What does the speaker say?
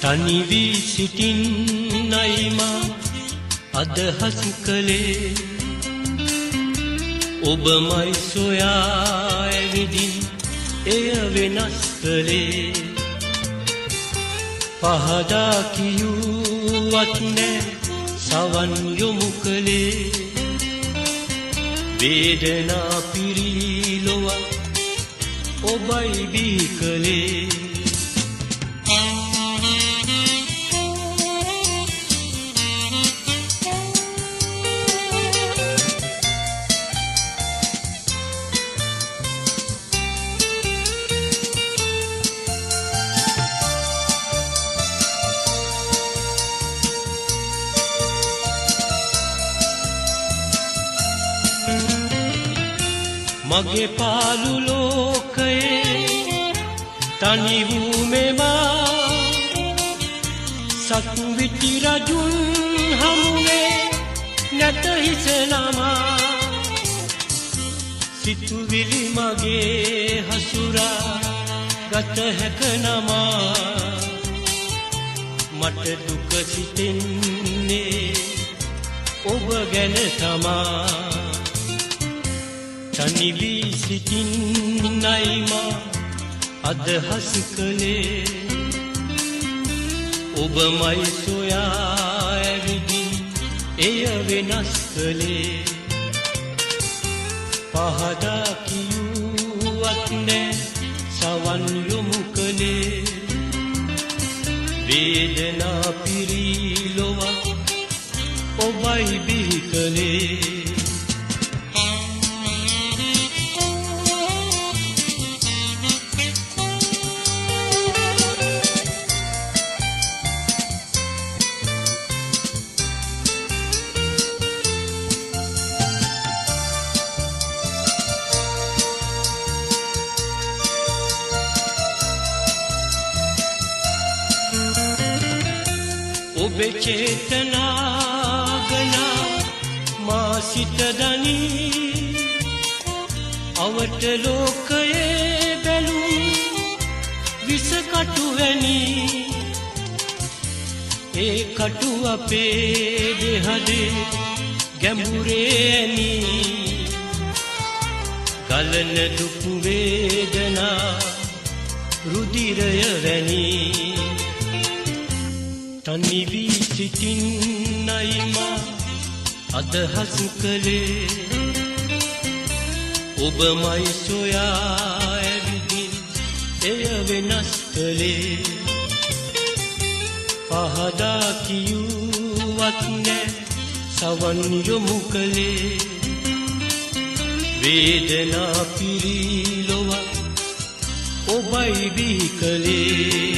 තනි වී සිටින්නයි මා අදහස් කළේ ඔබමයි සොයා ඇවිදින් එය වෙනස් කළේ පහදා කිව්වත් නෑ සවන් යොමු කළේ වේදනා පිරීලොව ඔබයි බිහි කළේ මගේ පාළු ලෝකයේ තනි වූ මෙමා සක්විති රජුන් හමුවේ නැත හිස නමා සිතුවිලි මගේ හසුරා ගත හැක නමා මට දුක සිතෙන්නේ ඔබ ගැන තමා තනි වී සිටින්නයි මා අදහස් කළේ ඔබමයි සොයා ඇවිදින් එය වෙනස් කළේ පහදා කිව්වත් නෑ සවන් යොමු කළේ වේදනා පිරීලොව ඔබයි බිහි කළේ ඔබේ චේතනා ගනා මා සිත දනී අවට ලෝකයේ බැලුම් විස කටු වැනි ඒ කටු අපේ දෙහදේ ගැඹුරේ ඇනි ගලන දුක් වේදනා රුධිරය වැනි තනි වී සිටින්නයි මා අදහස් කළේ ඔබමයි සොයා ඇවිදින් එය වෙනස් කළේ පහදා කිව්වත් නෑ සවන් යොමු කළේ වේදනා පිරීලොව ඔබයි බිහි කළේ